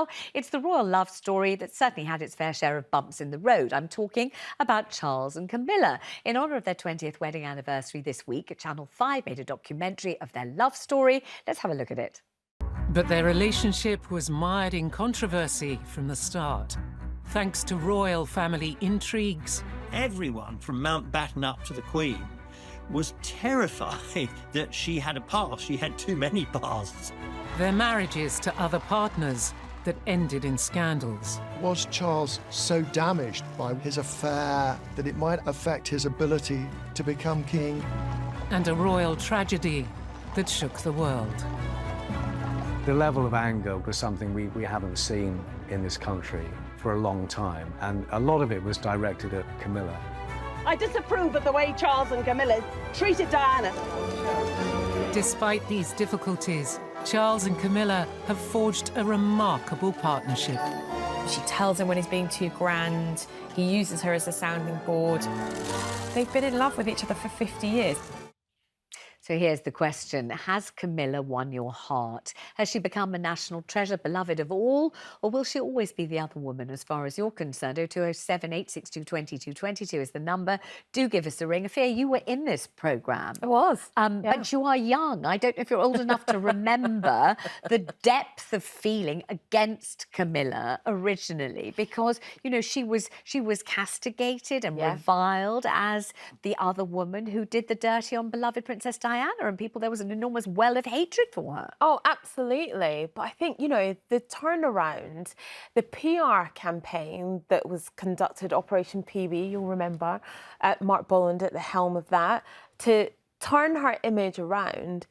now, it's the royal love story that certainly had its fair share of bumps in the road. I'm talking about Charles and Camilla. In honour of their 20th wedding anniversary this week, Channel 5 made a documentary of their love story. Let's have a look at it. But their relationship was mired in controversy from the start, thanks to royal family intrigues. Everyone from Mountbatten up to the Queen was terrified that she had a past. She had too many pasts. Their marriages to other partners that ended in scandals. Was Charles so damaged by his affair that it might affect his ability to become king? And a royal tragedy that shook the world. The level of anger was something we haven't seen in this country for a long time, and a lot of it was directed at Camilla. I disapprove of the way Charles and Camilla treated Diana. Despite these difficulties, Charles and Camilla have forged a remarkable partnership. She tells him when he's being too grand. He uses her as a sounding board. They've been in love with each other for 50 years. So here's the question. Has Camilla won your heart? Has she become a national treasure, beloved of all? Or will she always be the other woman as far as you're concerned? 0207 862 2222 is the number. Do give us a ring. Afua, you were in this programme. I was. But you are young. I don't know if you're old enough to remember the depth of feeling against Camilla originally, because, you know, she was castigated and reviled as the other woman who did the dirty on beloved Princess Diana, and there was an enormous well of hatred for her. Oh, absolutely. But I think, you know, the turnaround, the PR campaign that was conducted, Operation PB, you'll remember, Mark Boland at the helm of that, to turn her image around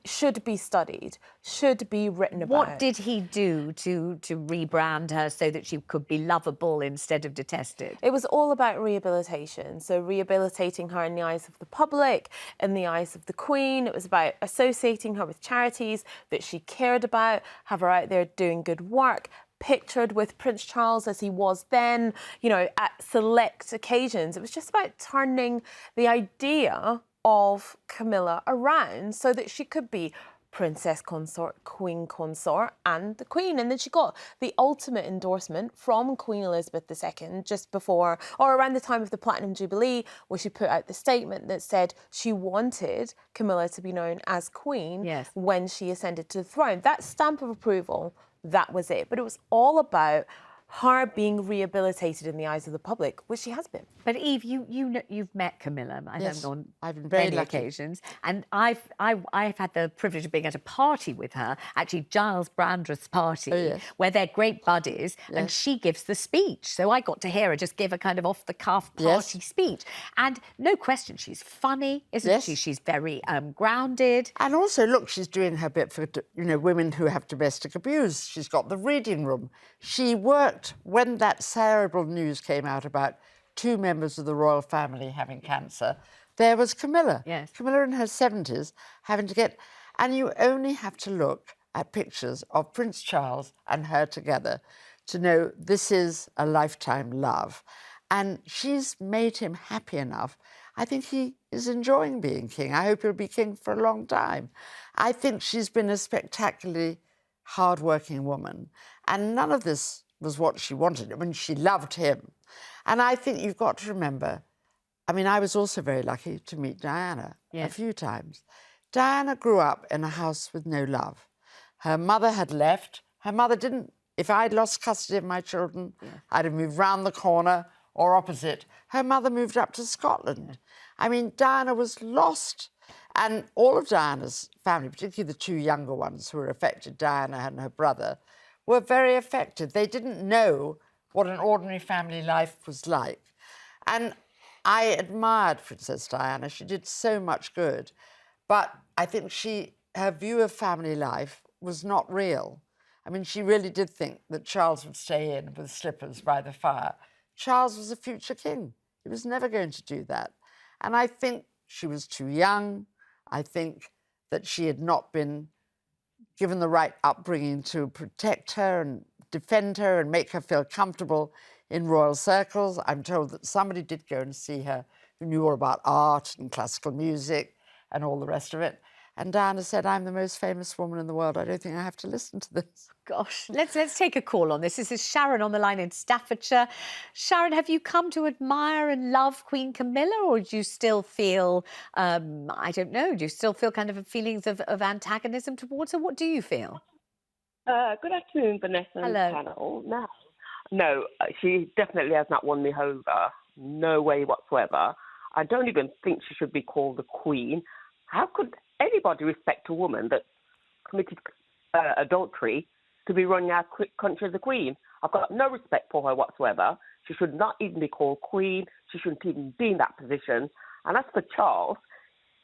should be studied, should be written about. What did he do to rebrand her so that she could be lovable instead of detested? It was all about rehabilitation. So rehabilitating her in the eyes of the public, in the eyes of the Queen. It was about associating her with charities that she cared about, have her out there doing good work, pictured with Prince Charles as he was then, you know, at select occasions. It was just about turning the idea of Camilla around so that she could be princess consort, queen consort, and the Queen. And then she got the ultimate endorsement from Queen Elizabeth II just before, or around the time of the Platinum Jubilee, where she put out the statement that said she wanted Camilla to be known as Queen when she ascended to the throne. That stamp of approval, that was it. But it was all about her being rehabilitated in the eyes of the public, which she has been. But Eve, you've met Camilla, I know, on I've been very many lucky. occasions, and I've had the privilege of being at a party with her, actually Giles Brandreth's party, where they're great buddies, and she gives the speech. So I got to hear her just give a kind of off-the-cuff party speech, and no question, she's funny, isn't she? She's very grounded, And also, look, she's doing her bit for, you know, women who have domestic abuse. She's got the reading room. She worked when that terrible news came out about 2 members of the royal family having cancer. There was Camilla. Yes. Camilla in her 70s having to get... And you only have to look at pictures of Prince Charles and her together to know this is a lifetime love. And she's made him happy enough. I think he is enjoying being king. I hope he'll be king for a long time. I think she's been a spectacularly hard-working woman. And none of this was what she wanted. I mean, she loved him. And I think you've got to remember, I mean, I was also very lucky to meet Diana a few times. Diana grew up in a house with no love. Her mother had left. Her mother didn't... If I'd lost custody of my children, I'd have moved round the corner or opposite. Her mother moved up to Scotland. I mean, Diana was lost. And all of Diana's family, particularly the 2 younger ones who were affected, Diana and her brother, were very affected. They didn't know what an ordinary family life was like. And I admired Princess Diana. She did so much good. But I think her view of family life was not real. I mean, she really did think that Charles would stay in with slippers by the fire. Charles was a future king. He was never going to do that. And I think she was too young. I think that she had not been given the right upbringing to protect her and defend her and make her feel comfortable in royal circles. I'm told that somebody did go and see her who knew all about art and classical music and all the rest of it. And Diana said, I'm the most famous woman in the world. I don't think I have to listen to this. Gosh, let's take a call on this. This is Sharon on the line in Staffordshire. Sharon, have you come to admire and love Queen Camilla, or do you still feel, I don't know, do you still feel kind of feelings of antagonism towards her? What do you feel? Good afternoon, Vanessa and Hello. panel. No, she definitely has not won me over. No way whatsoever. I don't even think she should be called the Queen. How could anybody respect a woman that committed adultery to be running our country as a Queen? I've got no respect for her whatsoever. She should not even be called Queen. She shouldn't even be in that position. And as for Charles,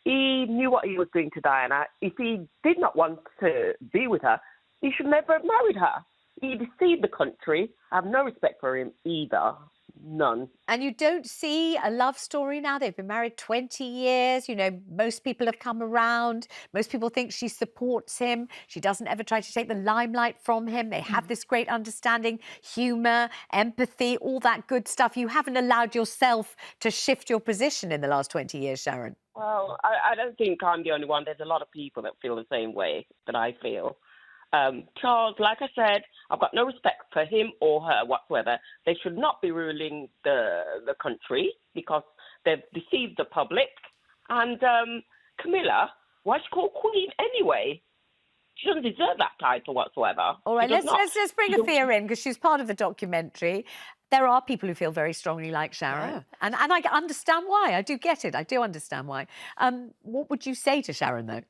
he knew what he was doing to Diana. If he did not want to be with her, he should never have married her. He deceived the country. I have no respect for him either. None. And you don't see a love story now? They've been married 20 years. You know, most people have come around. Most people think she supports him. She doesn't ever try to take the limelight from him. They have this great understanding, humour, empathy, all that good stuff. You haven't allowed yourself to shift your position in the last 20 years, Sharon. Well, I don't think I'm the only one. There's a lot of people that feel the same way that I feel. Charles, like I said, I've got no respect for him or her whatsoever. They should not be ruling the country because they've deceived the public. And Camilla, why is she called Queen anyway? She doesn't deserve that title whatsoever. All right, She does let's bring Afua in because she's part of the documentary. There are people who feel very strongly like Sharon, and I understand why. I do get it. I do understand why. What would you say to Sharon, though?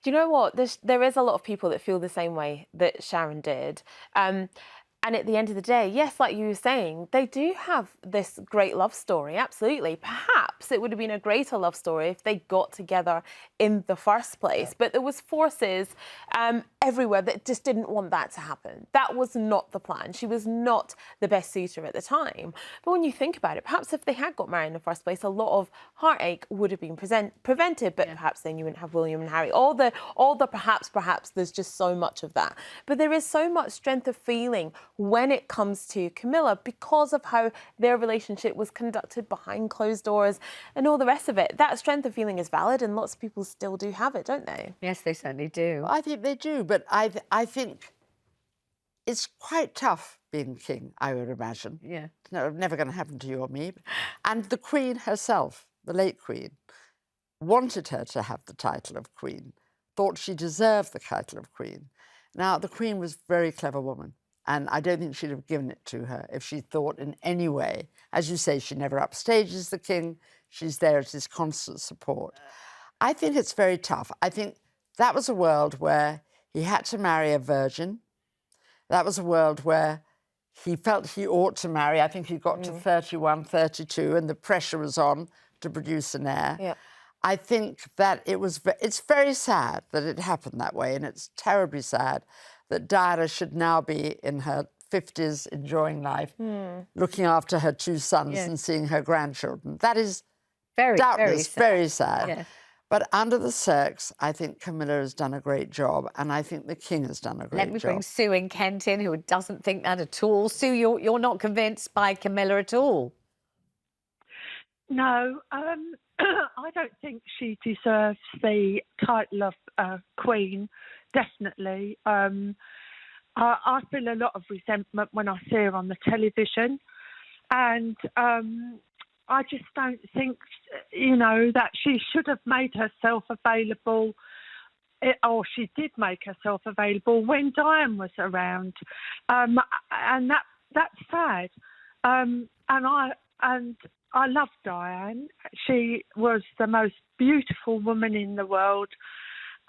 Do you know what? There is a lot of people that feel the same way that Sharon did. And at the end of the day, yes, like you were saying, they do have this great love story, absolutely. Perhaps it would have been a greater love story if they got together in the first place. But there was forces everywhere that just didn't want that to happen. That was not the plan. She was not the best suitor at the time. But when you think about it, perhaps if they had got married in the first place, a lot of heartache would have been prevented. But perhaps then you wouldn't have William and Harry. All the perhaps, there's just so much of that. But there is so much strength of feeling when it comes to Camilla because of how their relationship was conducted behind closed doors and all the rest of it. That strength of feeling is valid and lots of people still do have it, don't they? Yes, they certainly do. I think they do, but I think it's quite tough being king, I would imagine. Yeah. No, never going to happen to you or me. And the Queen herself, the late Queen, wanted her to have the title of Queen, thought she deserved the title of Queen. Now, the Queen was a very clever woman. And I don't think she'd have given it to her if she thought in any way. As you say, she never upstages the king. She's there as his constant support. I think it's very tough. I think that was a world where he had to marry a virgin. That was a world where he felt he ought to marry. I think he got to 31, 32, and the pressure was on to produce an heir. Yeah. I think that it's very sad that it happened that way, and it's terribly sad that Diana should now be in her 50s, enjoying life, looking after her two sons and seeing her grandchildren. That is doubtless very sad. Yes. But under the circs, I think Camilla has done a great job, and I think the king has done a great job. Let me bring Sue in Kent in, who doesn't think that at all. Sue, you're not convinced by Camilla at all? No, I don't think she deserves the title of Queen. Definitely. I feel a lot of resentment when I see her on the television, and I just don't think, that she should have made herself available, or she did make herself available when Diane was around, and that's sad. And I love Diane. She was the most beautiful woman in the world,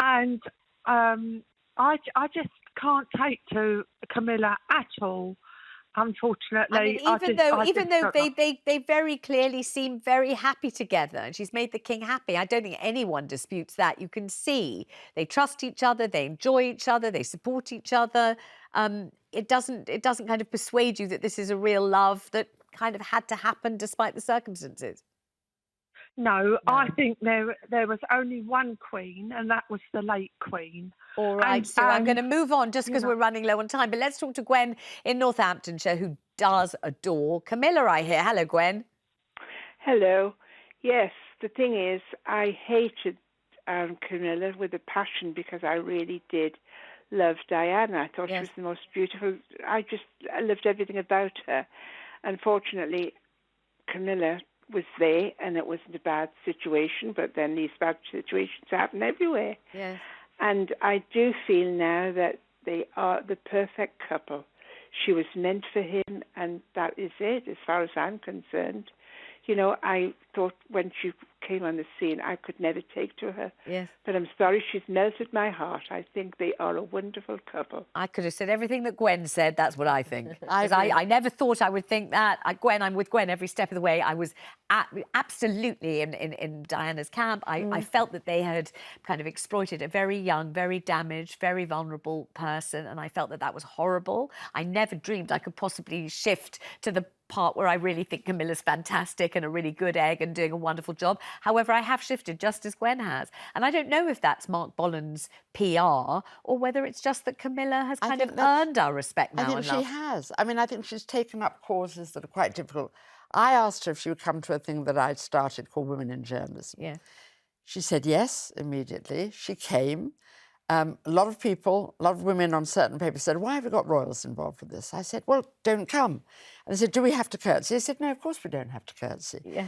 and I just can't take to Camilla at all, unfortunately. I mean, even though they very clearly seem very happy together, and she's made the king happy. I don't think anyone disputes that. You can see they trust each other, they enjoy each other, they support each other. It doesn't kind of persuade you that this is a real love that kind of had to happen despite the circumstances. No, I think there was only one queen, and that was the late queen. All right, so I'm going to move on just because we're running low on time. But let's talk to Gwen in Northamptonshire, who does adore Camilla, I hear. Hello, Gwen. Hello. Yes, the thing is, I hated Camilla with a passion because I really did love Diana. I thought she was the most beautiful. I loved everything about her. Unfortunately, Camilla was there, and it wasn't a bad situation, but then these bad situations happen everywhere. Yes. And I do feel now that they are the perfect couple. She was meant for him, and that is it, as far as I'm concerned. You know, I thought when she came on the scene, I could never take to her. Yes. But I'm sorry, she's melted my heart. I think they are a wonderful couple. I could have said everything that Gwen said. That's what I think. I never thought I would think that. I'm with Gwen every step of the way. I was absolutely in Diana's camp. I felt that they had kind of exploited a very young, very damaged, very vulnerable person, and I felt that that was horrible. I never dreamed I could possibly shift to the part where I really think Camilla's fantastic and a really good egg and doing a wonderful job. However, I have shifted just as Gwen has. And I don't know if that's Mark Bolan's PR or whether it's just that Camilla has kind of earned our respect now. I think she has. I mean, I think she's taken up causes that are quite difficult. I asked her if she would come to a thing that I'd started called Women in Journalism. Yeah. She said yes immediately. She came. A lot of people, a lot of women on certain papers said, why have we got royals involved with this? I said, well, don't come. And they said, do we have to curtsy? I said, no, of course we don't have to curtsy. Yeah.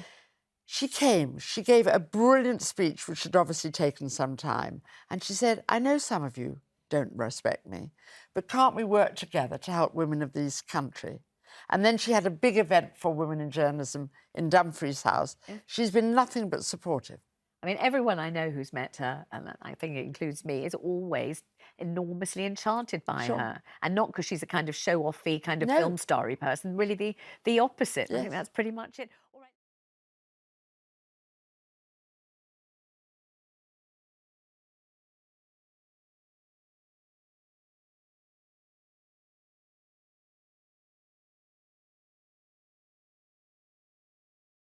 She came. She gave a brilliant speech, which had obviously taken some time. And she said, I know some of you don't respect me, but can't we work together to help women of this country? And then she had a big event for women in journalism in Dumfries House. Yeah. She's been nothing but supportive. I mean, everyone I know who's met her, and I think it includes me, is always enormously enchanted by her. And not because she's a kind of show-offy, kind of film starry person, really the opposite. Yes. I think that's pretty much it.